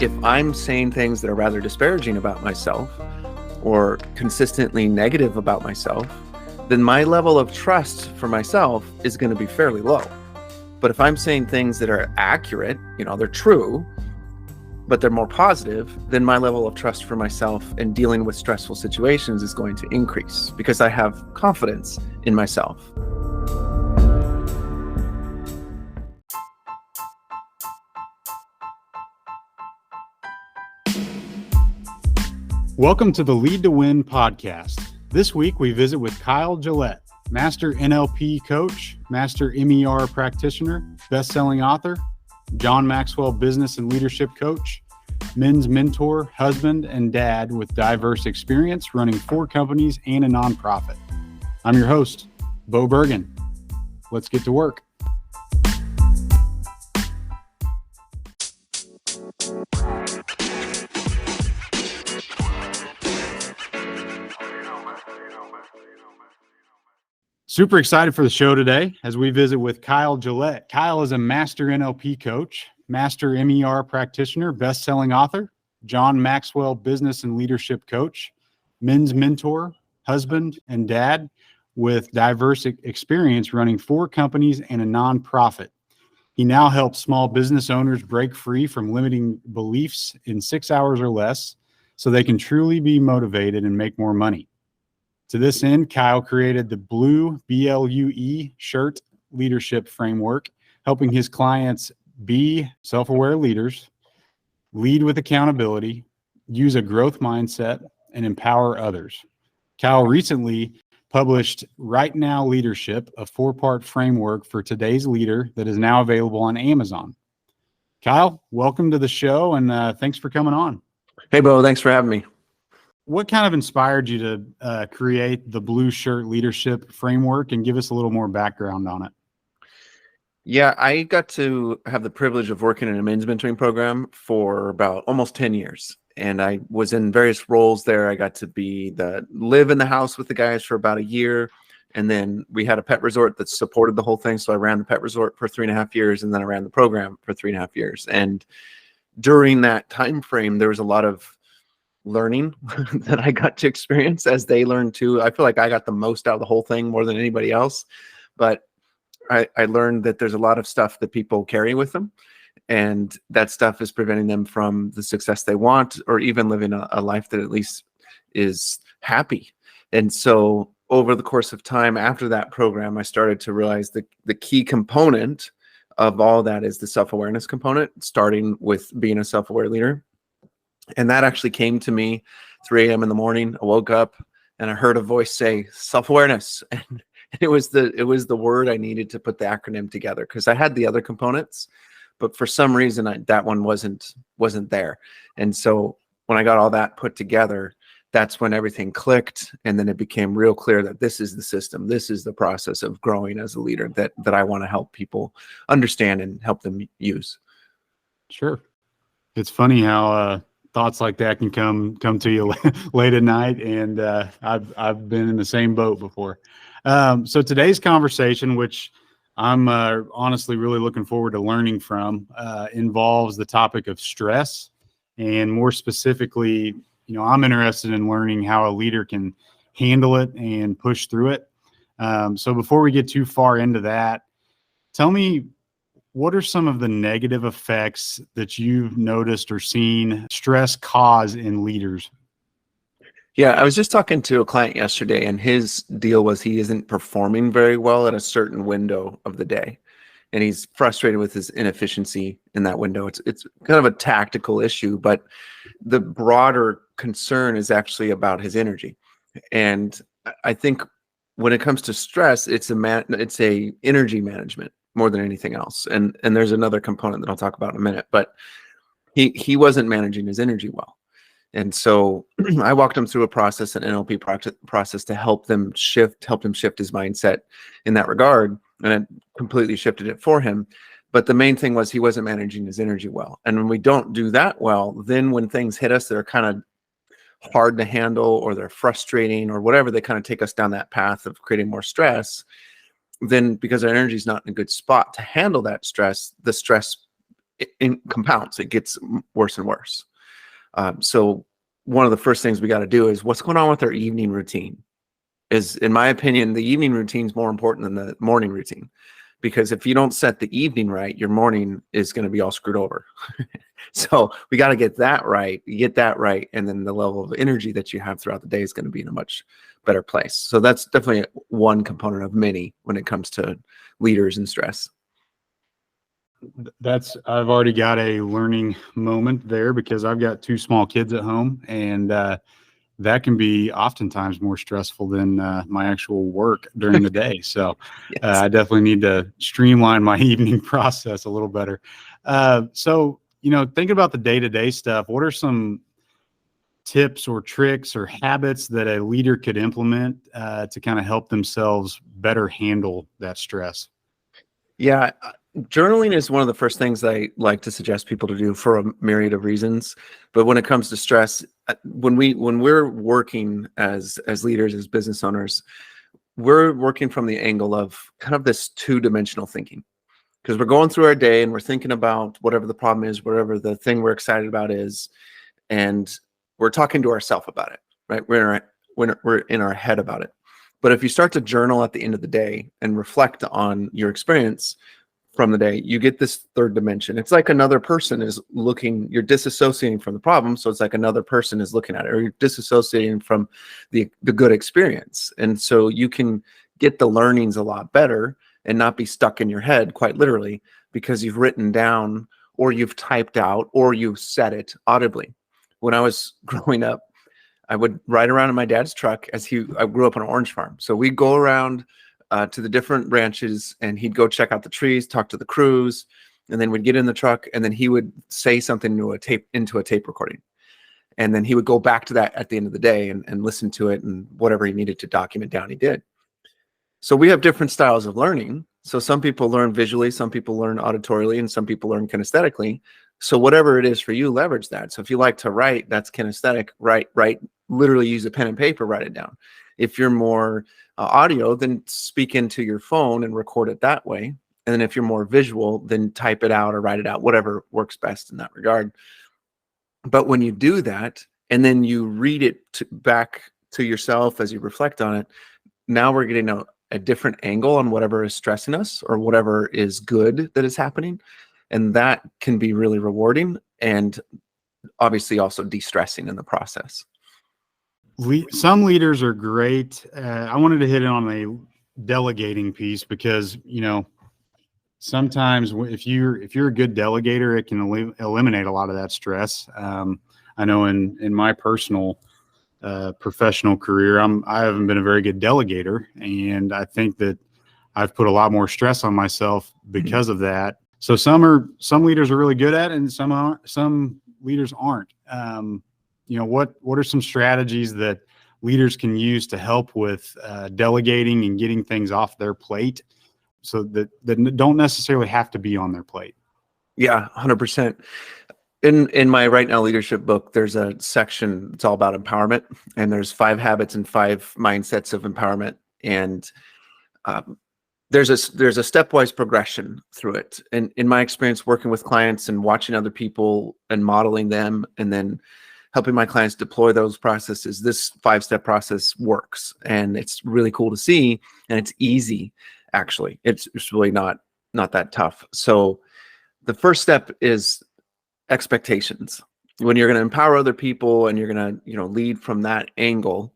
if I'm saying things that are rather disparaging about myself or consistently negative about myself, then my level of trust for myself is going to be fairly low. But if I'm saying things that are accurate, they're true, but they're more positive, then my level of trust for myself and dealing with stressful situations is going to increase because I have confidence in myself. Welcome to the Lead to Win podcast. This week, we visit with Kyle Gillette, Master NLP Coach, Master MER Practitioner, best-selling author, John Maxwell Business and Leadership Coach, men's mentor, husband, and dad with diverse experience running 4 companies and a nonprofit. I'm your host, Bo Bergen. Let's get to work. Super excited for the show today as we visit with Kyle Gillette. Kyle is a master NLP coach, master MER practitioner, best-selling author, John Maxwell Business and Leadership Coach, men's mentor, husband, and dad with diverse experience running 4 companies and a nonprofit. He now helps small business owners break free from limiting beliefs in 6 hours or less so they can truly be motivated and make more money. To this end, Kyle created the Blue, BLUE shirt leadership framework, helping his clients be self-aware leaders, lead with accountability, use a growth mindset, and empower others. Kyle recently published Right Now Leadership, a 4-part framework for today's leader that is now available on Amazon. Kyle, welcome to the show, and thanks for coming on. Hey, Bo, thanks for having me. What kind of inspired you to create the Blue Shirt Leadership Framework, and give us a little more background on it? Yeah, I got to have the privilege of working in a men's mentoring program for about almost 10 years. And I was in various roles there. I got to live in the house with the guys for about a year. And then we had a pet resort that supported the whole thing. So I ran the pet resort for 3.5 years, and then I ran the program for 3.5 years. And during that time frame, there was a lot of learning that I got to experience as they learned too. I feel like I got the most out of the whole thing more than anybody else, but I learned that there's a lot of stuff that people carry with them, and that stuff is preventing them from the success they want, or even living a life that at least is happy. And so over the course of time after that program, I started to realize the key component of all that is the self-awareness component, starting with being a self-aware leader. And that actually came to me 3 a.m. in the morning. I woke up and I heard a voice say self-awareness. And it was the word I needed to put the acronym together, because I had the other components, but for some reason that one wasn't there. And so when I got all that put together, that's when everything clicked. And then it became real clear that this is the system. This is the process of growing as a leader that I want to help people understand and help them use. Sure. It's funny how thoughts like that can come to you late at night, and I've been in the same boat before. So today's conversation, which I'm honestly really looking forward to learning from, involves the topic of stress, and more specifically, I'm interested in learning how a leader can handle it and push through it. So before we get too far into that, tell me, what are some of the negative effects that you've noticed or seen stress cause in leaders? Yeah, I was just talking to a client yesterday, and his deal was he isn't performing very well at a certain window of the day, and he's frustrated with his inefficiency in that window. It's kind of a tactical issue, but the broader concern is actually about his energy. And I think when it comes to stress, it's a energy management more than anything else. And there's another component that I'll talk about in a minute, but he wasn't managing his energy well. And so I walked him through a process, an NLP process, to help him shift his mindset in that regard. And it completely shifted it for him. But the main thing was he wasn't managing his energy well. And when we don't do that well, then when things hit us that are kind of hard to handle, or they're frustrating, or whatever, they kind of take us down that path of creating more stress. Then because our energy is not in a good spot to handle that stress, the stress it compounds. It gets worse and worse. So one of the first things we got to do is what's going on with our evening routine. Is, in my opinion, the evening routine is more important than the morning routine, because if you don't set the evening right, your morning is going to be all screwed over. So we got to get that right. You get that right, and then the level of energy that you have throughout the day is going to be in a much better place. So that's definitely one component of many when it comes to leaders and stress. I've already got a learning moment there because I've got 2 small kids at home, and that can be oftentimes more stressful than my actual work during the day. So Yes. I definitely need to streamline my evening process a little better. So, thinking about the day-to-day stuff, what are some tips or tricks or habits that a leader could implement to kind of help themselves better handle that stress? Yeah, journaling is one of the first things I like to suggest people to do for a myriad of reasons. But when it comes to stress, when we're working as leaders, as business owners, we're working from the angle of kind of this two-dimensional thinking, because we're going through our day and we're thinking about whatever the problem is, whatever the thing we're excited about is, and we're talking to ourselves about it, right? We're in our head about it. But if you start to journal at the end of the day and reflect on your experience from the day, you get this third dimension. It's like another person is looking, you're disassociating from the problem. So it's like another person is looking at it, or you're disassociating from the good experience. And so you can get the learnings a lot better and not be stuck in your head, quite literally, because you've written down, or you've typed out, or you've said it audibly. When I was growing up, I would ride around in my dad's truck I grew up on an orange farm. So we'd go around to the different ranches, and he'd go check out the trees, talk to the crews, and then we'd get in the truck, and then he would say something into a tape recording. And then he would go back to that at the end of the day and listen to it, and whatever he needed to document down, he did. So we have different styles of learning. So some people learn visually, some people learn auditorily, and some people learn kinesthetically. So whatever it is for you, leverage that. So if you like to write, that's kinesthetic. Write, literally use a pen and paper, write it down. If you're more audio, then speak into your phone and record it that way. And then if you're more visual, then type it out or write it out, whatever works best in that regard. But when you do that, and then you read it back to yourself as you reflect on it, now we're getting a different angle on whatever is stressing us or whatever is good that is happening. And that can be really rewarding and obviously also de-stressing in the process. Some leaders are great. I wanted to hit on a delegating piece because, sometimes if you're a good delegator, it can eliminate a lot of that stress. I know in my personal professional career, I haven't been a very good delegator, and I think that I've put a lot more stress on myself because of that. So some leaders are really good at it, and some leaders aren't. What are some strategies that leaders can use to help with delegating and getting things off their plate, so that don't necessarily have to be on their plate? Yeah, 100%. In my Right Now Leadership book, there's a section, it's all about empowerment, and there's 5 habits and 5 mindsets of empowerment. And there's a stepwise progression through it. And in my experience working with clients and watching other people and modeling them, and then helping my clients deploy those processes, this 5-step process works. And it's really cool to see. And it's easy, actually. It's really not that tough. So the first step is expectations. When you're going to empower other people and you're going to, lead from that angle,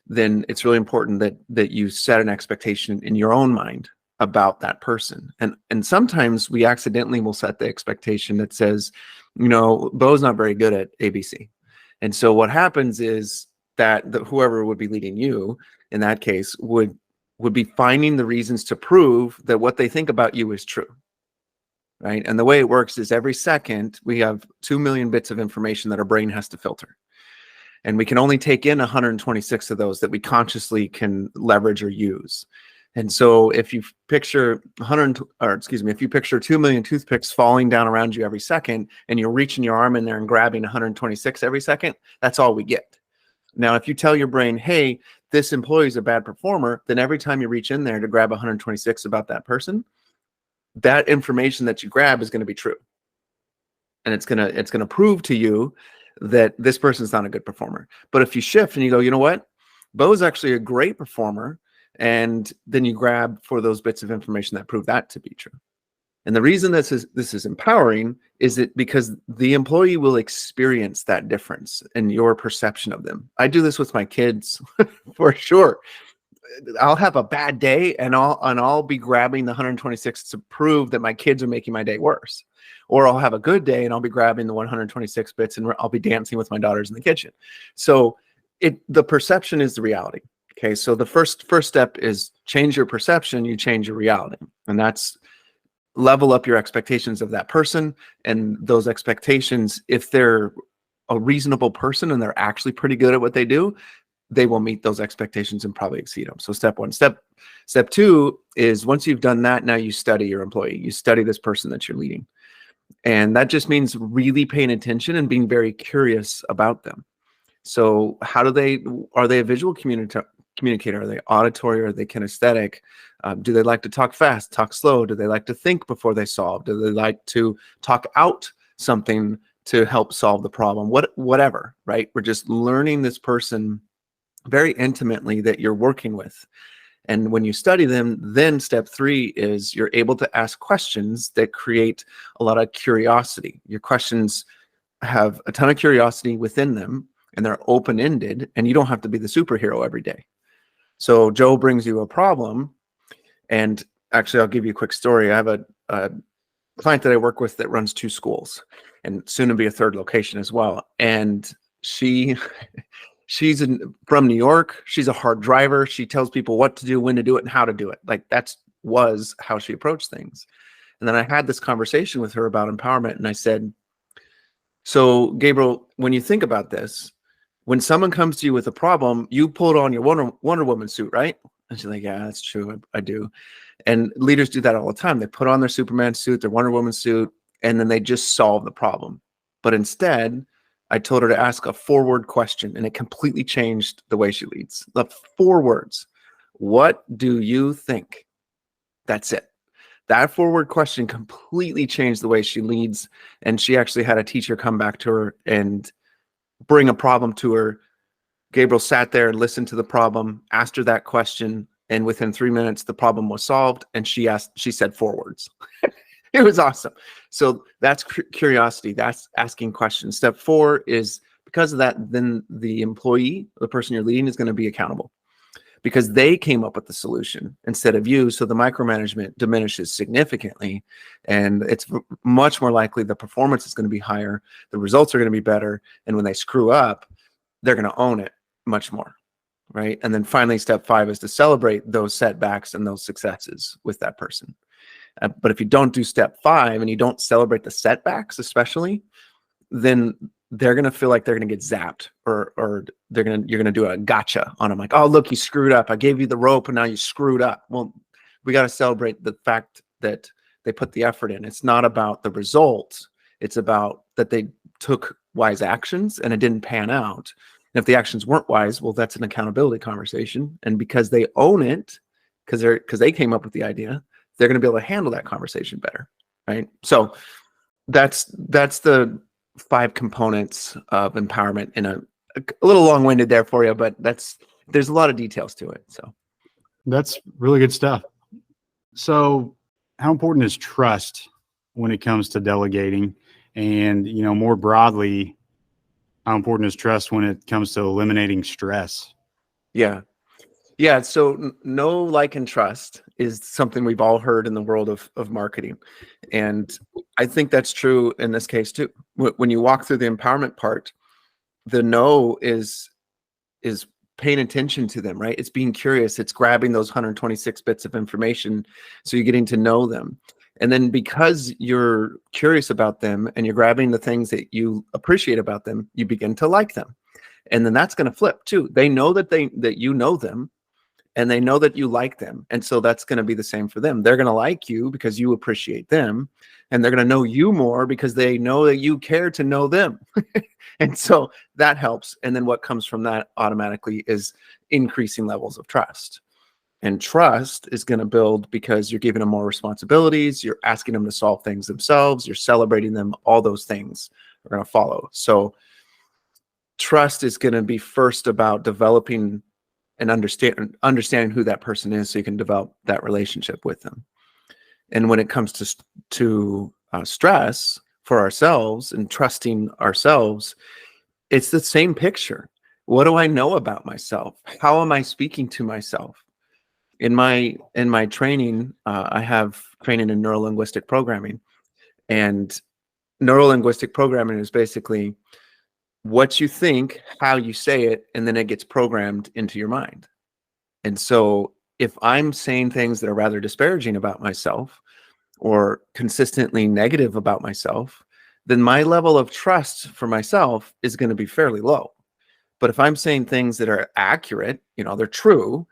then it's really important that you set an expectation in your own mind about that person. And sometimes we accidentally will set the expectation that says, Bo's not very good at ABC. And so what happens is that whoever would be leading you in that case would be finding the reasons to prove that what they think about you is true. Right. And the way it works is every second we have 2 million bits of information that our brain has to filter. And we can only take in 126 of those that we consciously can leverage or use. And so if you picture 2 million toothpicks falling down around you every second, and you're reaching your arm in there and grabbing 126 every second, that's all we get. Now, if you tell your brain, hey, this employee is a bad performer, then every time you reach in there to grab 126 about that person, that information that you grab is going to be true. and it's gonna prove to you that this person's not a good performer. But if you shift and you go, you know what, Bo's actually a great performer, and then you grab for those bits of information that prove that to be true. And the reason this is empowering is that because the employee will experience that difference in your perception of them. I do this with my kids for sure. I'll have a bad day and I'll be grabbing the 126 to prove that my kids are making my day worse. Or I'll have a good day and I'll be grabbing the 126 bits and I'll be dancing with my daughters in the kitchen. So the perception is the reality. Okay, so the first step is change your perception, you change your reality. And that's level up your expectations of that person, and those expectations, if they're a reasonable person and they're actually pretty good at what they do, they will meet those expectations and probably exceed them. So step one. Step two is, once you've done that, now you study your employee. You study this person that you're leading. And that just means really paying attention and being very curious about them. So are they a visual communicator? Are they auditory? Are they kinesthetic? Do they like to talk fast, talk slow? Do they like to think before they solve? Do they like to talk out something to help solve the problem? Whatever, right? We're just learning this person very intimately that you're working with. And when you study them, then step three is you're able to ask questions that create a lot of curiosity. Your questions have a ton of curiosity within them, and they're open-ended, and you don't have to be the superhero every day. So Joe brings you a problem, and actually, I'll give you a quick story. I have a client that I work with that runs 2 schools, and soon to be a 3rd location as well. And she's from New York. She's a hard driver. She tells people what to do, when to do it, and how to do it. Like, was how she approached things. And then I had this conversation with her about empowerment, and I said, so Gabriel, when you think about this, when someone comes to you with a problem, you pull on your Wonder Woman suit, right? And she's like, yeah, that's true. I do. And leaders do that all the time. They put on their Superman suit, their Wonder Woman suit, and then they just solve the problem. But instead, I told her to ask a forward question, and it completely changed the way she leads. The 4 words. What do you think? That's it. That forward question completely changed the way she leads. And she actually had a teacher come back to her and bring a problem to her. Gabriel sat there and listened to the problem, asked her that question, and within 3 minutes, the problem was solved. And she said 4 words. It was awesome. So that's curiosity. That's asking questions. Step 4 is, because of that, then the employee, the person you're leading, is going to be accountable because they came up with the solution instead of you. So the micromanagement diminishes significantly, and it's much more likely the performance is going to be higher. The results are going to be better. And when they screw up, they're going to own it much more. Right. And then finally, step 5 is to celebrate those setbacks and those successes with that person. But if you don't do step 5 and you don't celebrate the setbacks, especially, then they're going to feel like they're going to get zapped, or you're going to do a gotcha on them. Like, oh, look, you screwed up. I gave you the rope and now you screwed up. Well, we got to celebrate the fact that they put the effort in. It's not about the results. It's about that they took wise actions and it didn't pan out. And if the actions weren't wise, well, that's an accountability conversation. And because they own it, because they came up with the idea, they're going to be able to handle that conversation better, right? So that's the 5 components of empowerment, in a little long-winded there for you, but there's a lot of details to it. So that's really good stuff. So how important is trust when it comes to delegating? And, more broadly, how important is trust when it comes to eliminating stress? Yeah. So know, like, and trust is something we've all heard in the world of marketing. And I think that's true in this case too. When you walk through the empowerment part, the know is paying attention to them, right? It's being curious. It's grabbing those 126 bits of information. So you're getting to know them. And then because you're curious about them and you're grabbing the things that you appreciate about them, you begin to like them. And then that's going to flip too. They know that you know them, and they know that you like them. And so that's going to be the same for them. They're going to like you because you appreciate them, and they're going to know you more because they know that you care to know them. And so that helps. And then what comes from that automatically is increasing levels of trust. And trust is going to build because you're giving them more responsibilities, you're asking them to solve things themselves, you're celebrating them, all those things are going to follow. So trust is going to be first about developing and understanding who that person is so you can develop that relationship with them. And when it comes to stress for ourselves and trusting ourselves, it's the same picture. What do I know about myself? How am I speaking to myself? In my training, I have training in neuro-linguistic programming, and neuro-linguistic programming is basically what you think, how you say it, and then it gets programmed into your mind. And so if I'm saying things that are rather disparaging about myself or consistently negative about myself, then my level of trust for myself is going to be fairly low. But if I'm saying things that are accurate, they're true,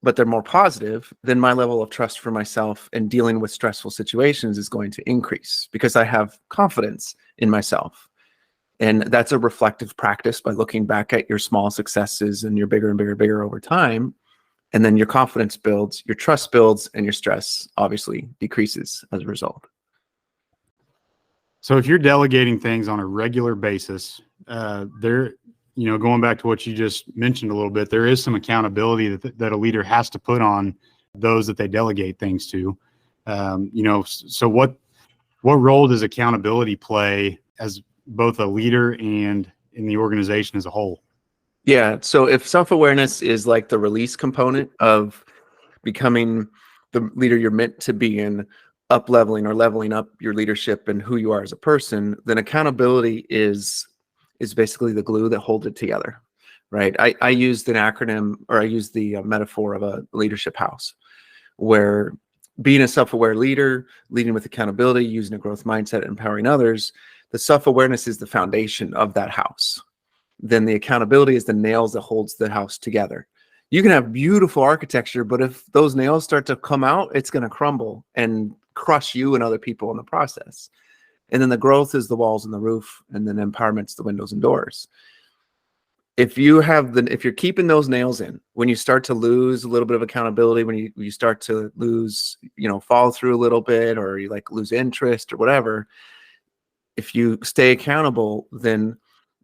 but they're more positive, then my level of trust for myself and dealing with stressful situations is going to increase because I have confidence in myself. And that's a reflective practice by looking back at your small successes and your bigger and bigger over time. And then your confidence builds, your trust builds, and your stress obviously decreases as a result. So if you're delegating things on a regular basis, going back to what you just mentioned a little bit, there is some accountability that a leader has to put on those that they delegate things to. So what role does accountability play as both a leader and in the organization as a whole? Yeah. So if self-awareness is like the release component of becoming the leader you're meant to be in, up leveling or leveling up your leadership and who you are as a person, then accountability is basically the glue that holds it together, right? I used an acronym, or I used the metaphor of a leadership house, where being a self-aware leader, leading with accountability, using a growth mindset, empowering others, the self-awareness is the foundation of that house. Then the accountability is the nails that holds the house together. You can have beautiful architecture, but if those nails start to come out, it's going to crumble and crush you and other people in the process. And then the growth is the walls and the roof, and then empowerment's the windows and doors. If you're keeping those nails in, when you start to lose a little bit of accountability, when you start to lose, fall through a little bit, or you lose interest or whatever, if you stay accountable, then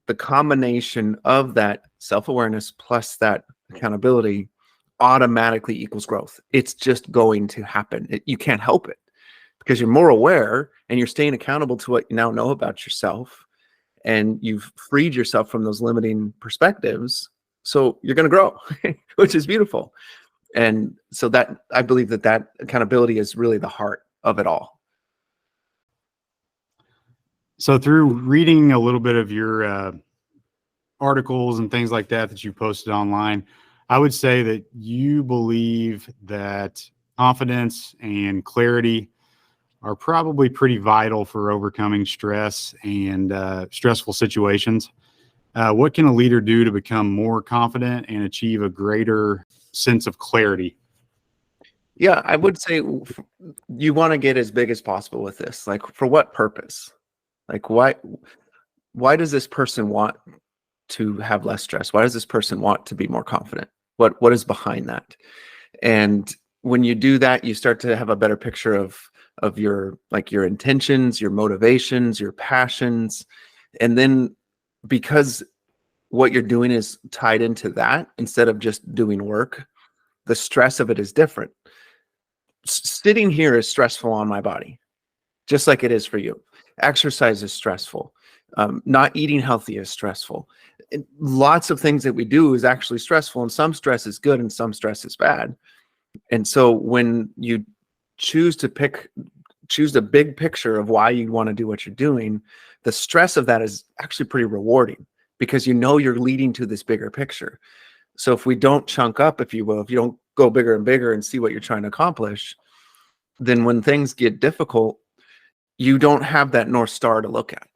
the combination of that self-awareness plus that accountability automatically equals growth. It's just going to happen. You can't help it because you're more aware and you're staying accountable to what you now know about yourself, and you've freed yourself from those limiting perspectives. So you're going to grow, which is beautiful. And so that, I believe that accountability is really the heart of it all. So through reading a little bit of your articles and things like that you posted online, I would say that you believe that confidence and clarity are probably pretty vital for overcoming stress and stressful situations. What can a leader do to become more confident and achieve a greater sense of clarity? Yeah, I would say you want to get as big as possible with this. For what purpose? Why does this person want to have less stress? Why does this person want to be more confident? What is behind that? And when you do that, you start to have a better picture of your intentions, your motivations, your passions. And then because what you're doing is tied into that instead of just doing work, the stress of it is different. Sitting here is stressful on my body, just like it is for you. Exercise is stressful. Not eating healthy is stressful. Lots of things that we do is actually stressful, and some stress is good and some stress is bad. And so when you choose the big picture of why you want to do what you're doing, the stress of that is actually pretty rewarding because you're leading to this bigger picture. So if we don't chunk up, if you will, if you don't go bigger and bigger and see what you're trying to accomplish, then when things get difficult, you don't have that North Star to look at.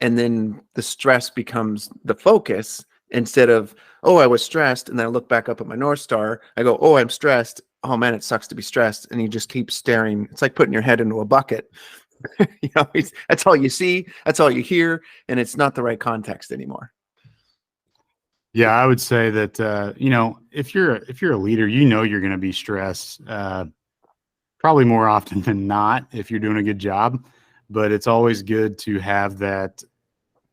And then the stress becomes the focus instead of, oh, I was stressed. And then I look back up at my North Star. I go, oh, I'm stressed. Oh man, it sucks to be stressed. And you just keep staring. It's like putting your head into a bucket. That's all you see. That's all you hear. And it's not the right context anymore. Yeah, I would say that if you're a leader, you're going to be stressed, probably more often than not if you're doing a good job. But it's always good to have that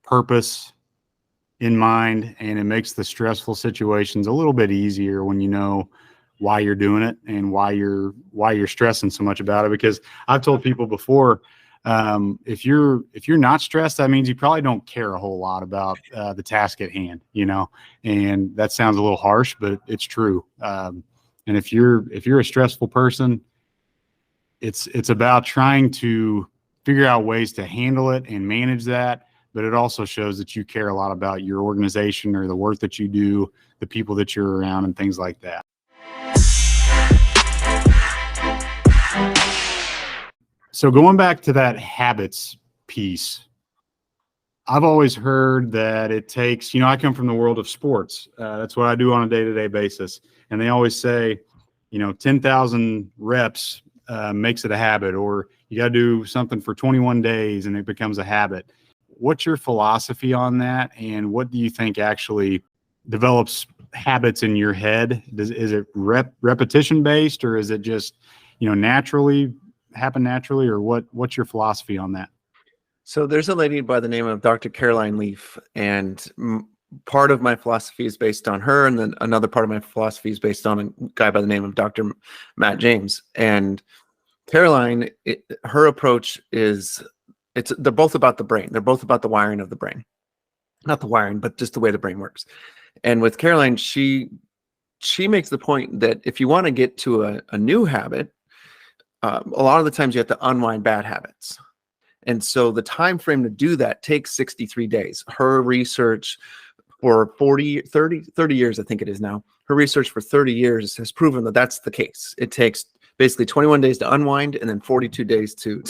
purpose in mind, and it makes the stressful situations a little bit easier when you know why you're doing it and why you're stressing so much about it. Because I've told people before, if you're not stressed, that means you probably don't care a whole lot about the task at hand, and that sounds a little harsh, but it's true. And if you're a stressful person, it's about trying to figure out ways to handle it and manage that. But it also shows that you care a lot about your organization or the work that you do, the people that you're around, and things like that. So going back to that habits piece, I've always heard that it takes, I come from the world of sports. That's what I do on a day-to-day basis. And they always say, 10,000 reps makes it a habit, or you got to do something for 21 days and it becomes a habit. What's your philosophy on that? And what do you think actually develops habits in your head? Is it repetition based, or is it just, naturally happen naturally, or what's your philosophy on that? So there's a lady by the name of Dr. Caroline Leaf, and part of my philosophy is based on her, and then another part of my philosophy is based on a guy by the name of Dr. Matt James. And Caroline, her approach is they're both about the brain. They're both about the wiring of the brain, not the wiring, but just the way the brain works. And with Caroline, she makes the point that if you want to get to a new habit, a lot of the times you have to unwind bad habits. And so the time frame to do that takes 63 days. Her research for 30 years, I think it is now, her research for 30 years has proven that that's the case. It takes basically 21 days to unwind and then 42 days to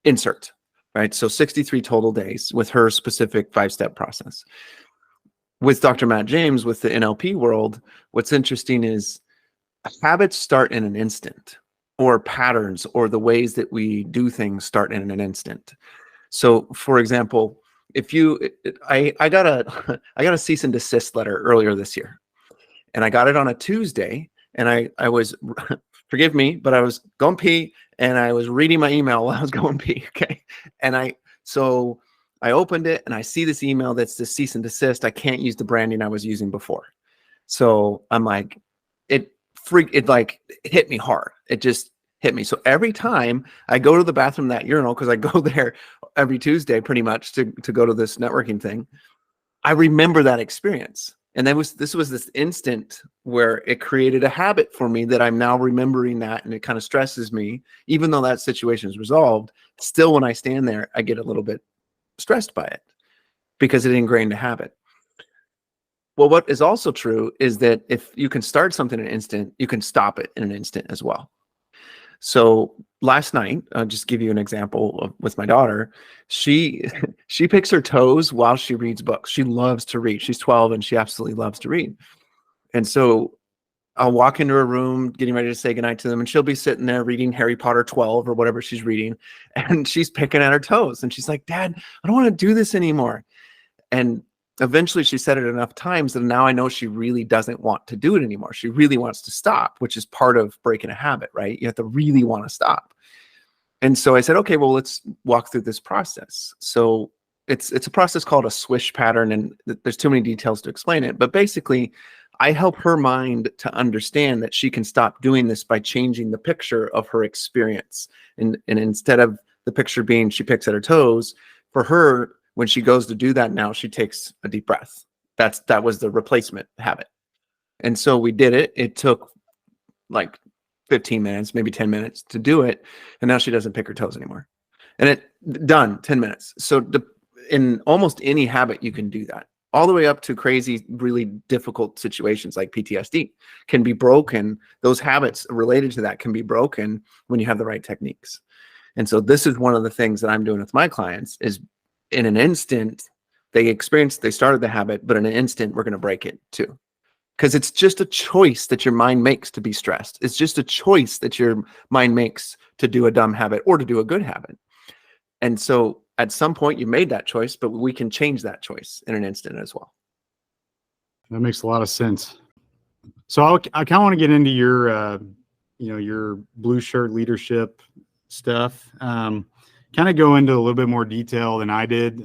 insert, right? So 63 total days with her specific 5-step process. With Dr. Matt James, with the NLP world, what's interesting is habits start in an instant, or patterns or the ways that we do things start in an instant. So for example, I got a cease and desist letter earlier this year, and I got it on a Tuesday, and I was, forgive me, but I was going pee and I was reading my email while I was going pee. Okay. And so I opened it and I see this email that's the cease and desist. I can't use the branding I was using before. So I'm like, it hit me hard. It just hit me. So every time I go to the bathroom, that urinal, because I go there every Tuesday pretty much to go to this networking thing, I remember that experience. And this was this instant where it created a habit for me that I'm now remembering that, and it kind of stresses me, even though that situation is resolved. Still, when I stand there, I get a little bit stressed by it because it ingrained a habit. Well, what is also true is that if you can start something in an instant, you can stop it in an instant as well. So last night, I'll just give you an example with my daughter. She picks her toes while she reads books. She loves to read. She's 12 and she absolutely loves to read. And so I'll walk into her room getting ready to say goodnight to them, and she'll be sitting there reading Harry Potter 12 or whatever she's reading, and she's picking at her toes. And she's like, "Dad, I don't want to do this anymore." And eventually she said it enough times that now I know she really doesn't want to do it anymore. She really wants to stop, which is part of breaking a habit, right? You have to really want to stop. And so I said, okay, well, let's walk through this process. So it's a process called a swish pattern, and there's too many details to explain it. But basically, I help her mind to understand that she can stop doing this by changing the picture of her experience. And instead of the picture being she picks at her toes, for her, when she goes to do that now, she takes a deep breath. That was the replacement habit. And so we did it. It took like 15 minutes, maybe 10 minutes to do it. And now she doesn't pick her toes anymore. And done, 10 minutes. So in almost any habit, you can do that. All the way up to crazy, really difficult situations like PTSD can be broken. Those habits related to that can be broken when you have the right techniques. And so this is one of the things that I'm doing with my clients is, in an instant, they started the habit, but in an instant, we're going to break it too. Because it's just a choice that your mind makes to be stressed. It's just a choice that your mind makes to do a dumb habit or to do a good habit. And so at some point you made that choice, but we can change that choice in an instant as well. That makes a lot of sense. So I kind of want to get into your, your blue shirt leadership stuff. Kind of go into a little bit more detail than I did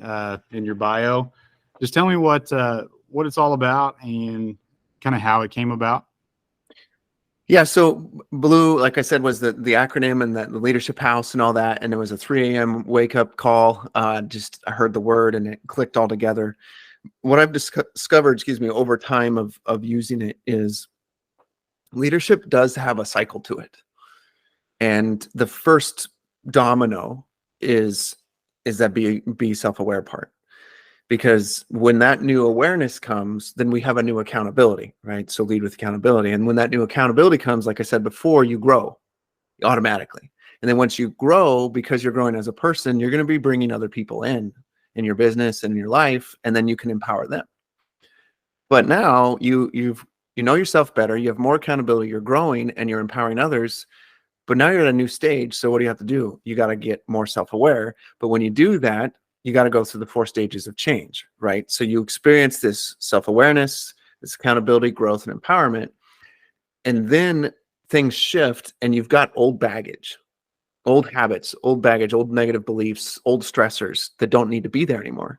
in your bio. Just tell me what it's all about and kind of how it came about. Yeah, so Blue, like I said, was the acronym and the leadership house and all that, and it was a 3 a.m. wake up call. Just I heard the word and it clicked all together. What I've discovered, over time of using it is leadership does have a cycle to it, and the first domino is that be self-aware part. Because when that new awareness comes, then we have a new accountability, right? So lead with accountability. And when that new accountability comes, like I said before, you grow automatically. And then once you grow, because you're growing as a person, you're going to be bringing other people in your business and in your life, and then you can empower them. But now you know yourself better, you have more accountability, you're growing and you're empowering others. But now you're at a new stage. So what do you have to do? You got to get more self-aware. But when you do that, you got to go through the 4 stages of change, right? So you experience this self-awareness, this accountability, growth, and empowerment. And then things shift and you've got old baggage, old habits, old baggage, old negative beliefs, old stressors that don't need to be there anymore.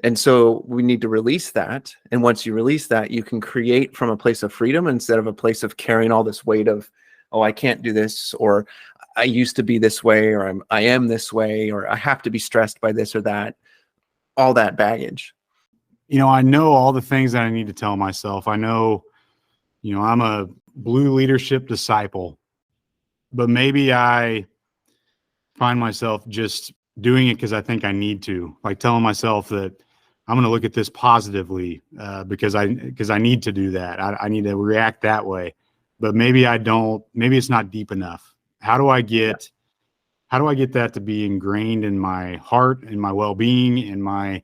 And so we need to release that. And once you release that, you can create from a place of freedom instead of a place of carrying all this weight of, oh, I can't do this, or I used to be this way, or I am this way, or I have to be stressed by this or that, all that baggage. I know all the things that I need to tell myself. I know, I'm a blue leadership disciple, but maybe I find myself just doing it because I think I need to, like telling myself that I'm going to look at this positively because I need to do that. I need to react that way, but maybe I don't, maybe it's not deep enough. How do I get that to be ingrained in my heart and my well-being and my,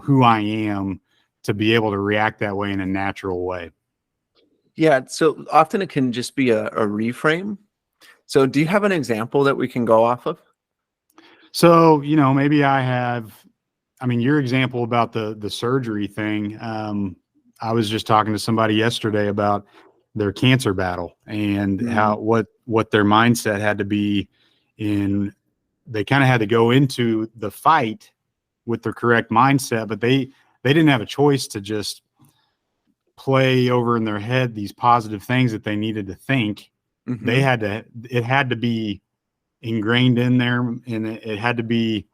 who I am, to be able to react that way in a natural way? Yeah. So often it can just be a reframe. So do you have an example that we can go off of? So, maybe your example about the surgery thing. I was just talking to somebody yesterday about their cancer battle and how, what their mindset had to be in. They kind of had to go into the fight with the correct mindset, but they didn't have a choice to just play over in their head these positive things that they needed to think. It had to be ingrained in there, and it had to be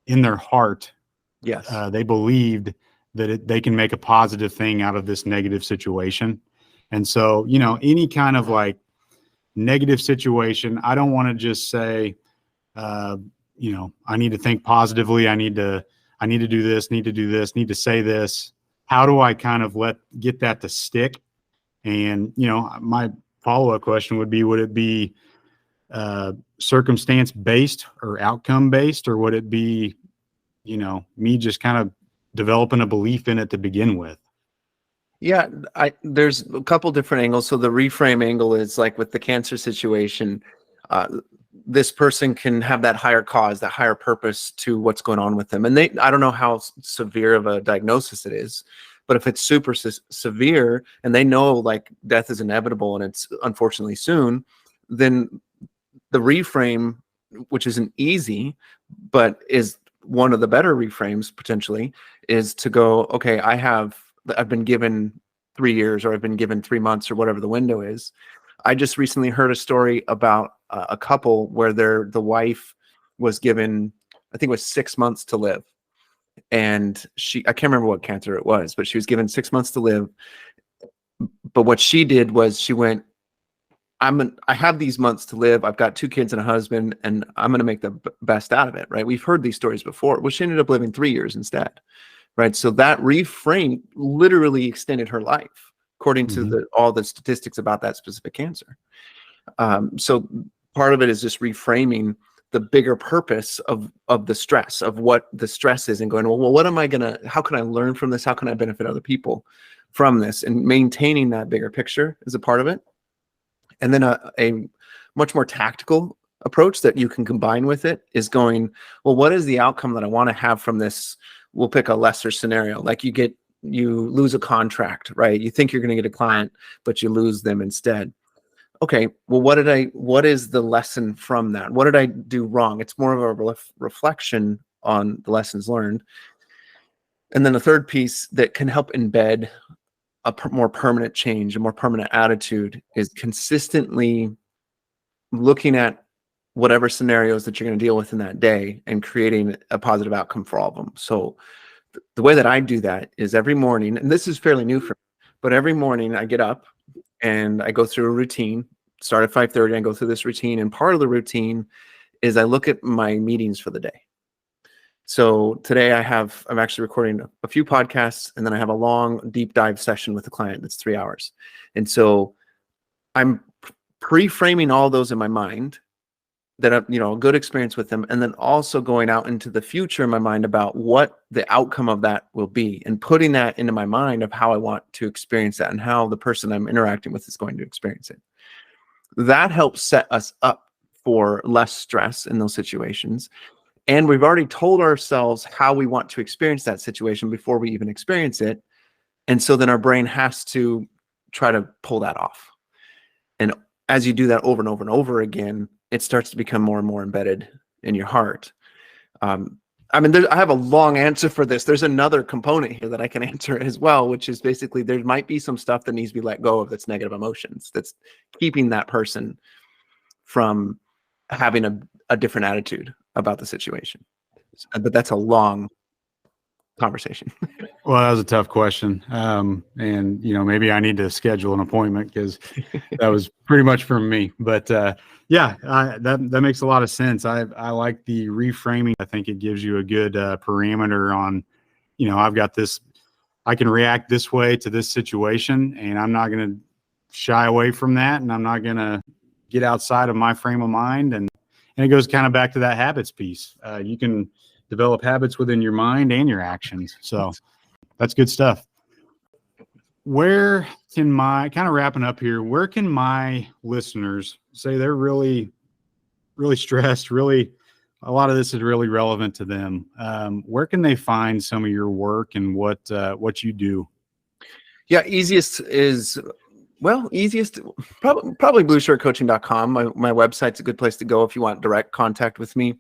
in their heart. Yes. They believed that they can make a positive thing out of this negative situation. And so, any kind of like negative situation, I don't want to just say, I need to think positively. I need to do this, need to say this. How do I kind of get that to stick? And, my follow-up question would it be circumstance based or outcome based, or would it be, me just kind of developing a belief in it to begin with? Yeah, there's a couple different angles. So the reframe angle is like with the cancer situation, this person can have that higher cause, that higher purpose to what's going on with them. And I don't know how severe of a diagnosis it is, but if it's super severe and they know like death is inevitable and it's unfortunately soon, then the reframe, which isn't easy, but is one of the better reframes potentially, is to go, okay, I've been given 3 years, or I've been given 3 months, or whatever the window is. I just recently heard a story about a couple where the wife was given, I think it was 6 months to live. And I can't remember what cancer it was, but she was given 6 months to live. But what she did was she went, I have these months to live. I've got 2 kids and a husband, and I'm going to make the best out of it. Right. We've heard these stories before. Well, she ended up living 3 years instead. Right. So that reframe literally extended her life, according to all the statistics about that specific cancer. So part of it is just reframing the bigger purpose of the stress, of what the stress is, and going, well, how can I learn from this? How can I benefit other people from this? And maintaining that bigger picture is a part of it. And then a much more tactical approach that you can combine with it is going, well, what is the outcome that I want to have from this? We'll pick a lesser scenario. Like you get you lose a contract, right? You think you're going to get a client, but you lose them instead. Okay, well, what is the lesson from that? What did I do wrong? It's more of a reflection on the lessons learned. And then the third piece that can help embed a more permanent change, a more permanent attitude, is consistently looking at whatever scenarios that you're going to deal with in that day and creating a positive outcome for all of them. So the way that I do that is every morning, and this is fairly new for me, but every morning I get up and I go through a routine. Start at 5:30 and go through this routine. And part of the routine is I look at my meetings for the day. So today I'm actually recording a few podcasts, and then I have a long deep dive session with a client that's 3 hours. And so I'm pre-framing all those in my mind that I've, a good experience with them, and then also going out into the future in my mind about what the outcome of that will be, and putting that into my mind of how I want to experience that and how the person I'm interacting with is going to experience it. That helps set us up for less stress in those situations. And we've already told ourselves how we want to experience that situation before we even experience it. And so then our brain has to try to pull that off. And as you do that over and over and over again, it starts to become more and more embedded in your heart. I have a long answer for this. There's another component here that I can answer as well, which is basically there might be some stuff that needs to be let go of that's negative emotions, that's keeping that person from having a different attitude about the situation. But that's a long conversation. Well, that was a tough question. And, maybe I need to schedule an appointment because that was pretty much from me. But that makes a lot of sense. I like the reframing. I think it gives you a good parameter on, I've got this, I can react this way to this situation, and I'm not going to shy away from that. And I'm not going to get outside of my frame of mind. And it goes kind of back to that habits piece. You can develop habits within your mind and your actions. So that's good stuff. Where can kind of wrapping up here, where can my listeners say they're really, really stressed, really, a lot of this is really relevant to them. Where can they find some of your work and what you do? Yeah, easiest probably blueshirtcoaching.com. My website's a good place to go if you want direct contact with me.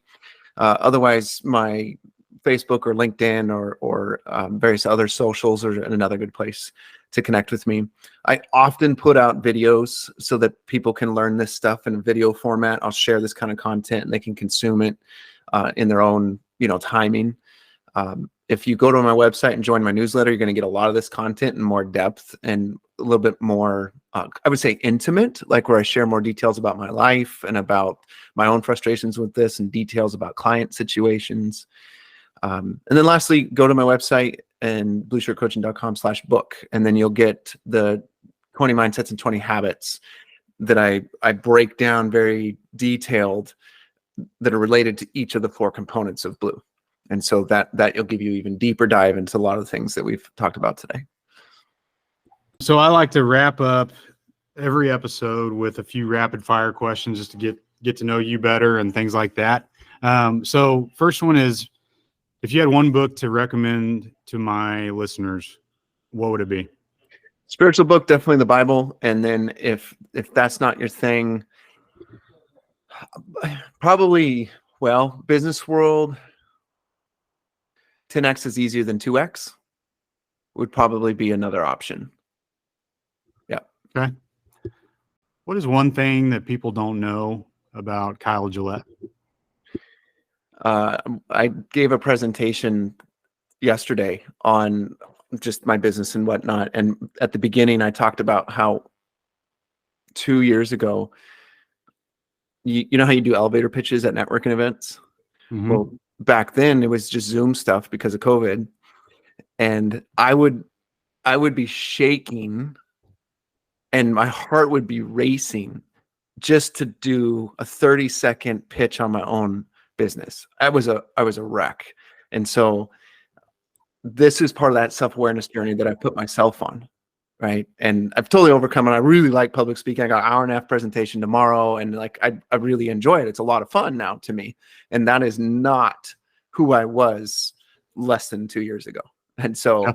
Otherwise, my Facebook or LinkedIn or various other socials are another good place to connect with me. I often put out videos so that people can learn this stuff in a video format. I'll share this kind of content and they can consume it in their own, timing. If you go to my website and join my newsletter, you're going to get a lot of this content in more depth and a little bit more, I would say, intimate, like where I share more details about my life and about my own frustrations with this and details about client situations. And then lastly, go to my website and blueshirtcoaching.com/book, and then you'll get the 20 mindsets and 20 habits that I break down very detailed that are related to each of the 4 components of Blue. And so that will give you even deeper dive into a lot of the things that we've talked about today. So I like to wrap up every episode with a few rapid fire questions just to get to know you better and things like that. So first one is, if you had one book to recommend to my listeners, what would it be? Spiritual book, definitely the Bible. And then if that's not your thing, probably, Business World, 10x is easier than 2x would probably be another option. Yeah. Okay. What is one thing that people don't know about Kyle Gillette? I gave a presentation yesterday on just my business and whatnot. And at the beginning, I talked about how 2 years ago, you know how you do elevator pitches at networking events? Mm-hmm. Well, back then it was just Zoom stuff because of COVID. And I would be shaking and my heart would be racing just to do a 30-second pitch on my own business. I was a wreck. And so this is part of that self-awareness journey that I put myself on, right? And I've totally overcome it. I really like public speaking. I got an hour and a half presentation tomorrow, and I really enjoy it. It's a lot of fun now to me. And that is not who I was less than 2 years ago. And so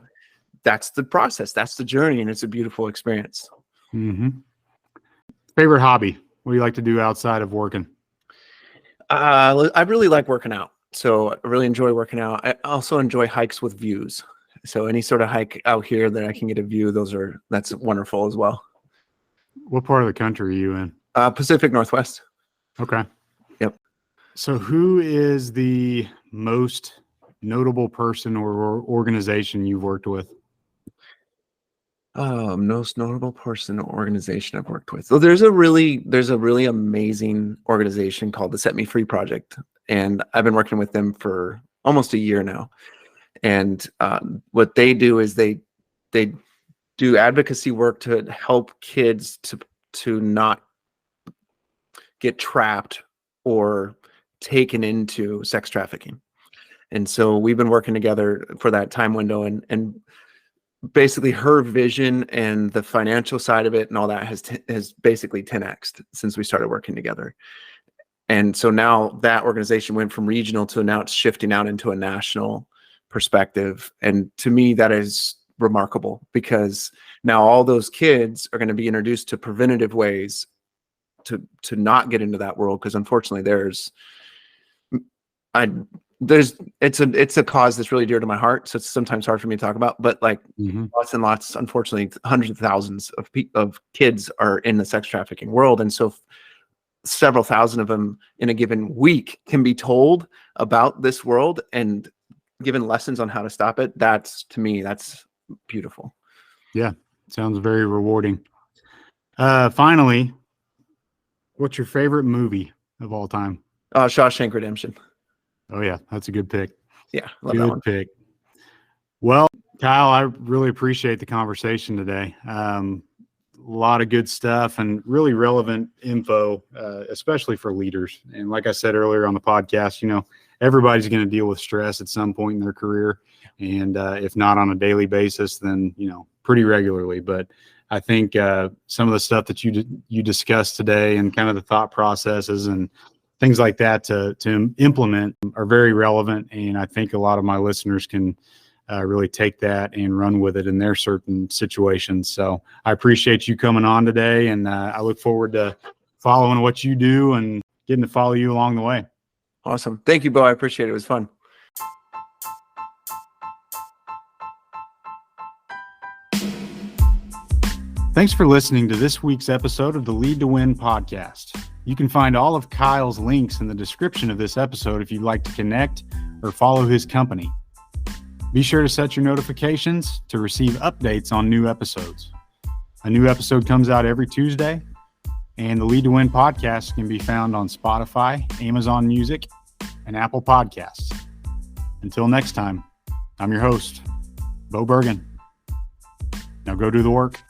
that's the process. That's the journey. And it's a beautiful experience. Mm-hmm. Favorite hobby? What do you like to do outside of working? I really like working out. So I really enjoy working out. I also enjoy hikes with views. So any sort of hike out here that I can get a view, that's wonderful as well. What part of the country are you in? Pacific Northwest. Okay. Yep. So who is the most notable person or organization you've worked with? Most notable person or organization I've worked with. So there's a really amazing organization called the Set Me Free Project, and I've been working with them for almost a year now. And what they do is they do advocacy work to help kids to not get trapped or taken into sex trafficking. And so we've been working together for that time window, and basically her vision and the financial side of it and all that has basically 10x'd since we started working together. And so now that organization went from regional to now it's shifting out into a national perspective. And to me, that is remarkable, because now all those kids are going to be introduced to preventative ways to not get into that world. Because unfortunately it's a cause that's really dear to my heart. So it's sometimes hard for me to talk about, but like lots and lots, unfortunately, hundreds of thousands of kids are in the sex trafficking world. And so several thousand of them in a given week can be told about this world and given lessons on how to stop it. To me, that's beautiful. Yeah. Sounds very rewarding. Finally, what's your favorite movie of all time? Shawshank Redemption. Oh yeah, that's a good pick. Yeah, love that one. Good pick. Well, Kyle, I really appreciate the conversation today. A lot of good stuff and really relevant info, especially for leaders. And like I said earlier on the podcast, everybody's going to deal with stress at some point in their career. And if not on a daily basis, then, pretty regularly. But I think some of the stuff that you discussed today and kind of the thought processes and things like that to implement are very relevant. And I think a lot of my listeners can really take that and run with it in their certain situations. So I appreciate you coming on today, and I look forward to following what you do and getting to follow you along the way. Awesome. Thank you, Bo. I appreciate it. It was fun. Thanks for listening to this week's episode of the Lead to Win podcast. You can find all of Kyle's links in the description of this episode if you'd like to connect or follow his company. Be sure to set your notifications to receive updates on new episodes. A new episode comes out every Tuesday, and the Lead to Win podcast can be found on Spotify, Amazon Music, and Apple Podcasts. Until next time, I'm your host, Bo Bergen. Now go do the work.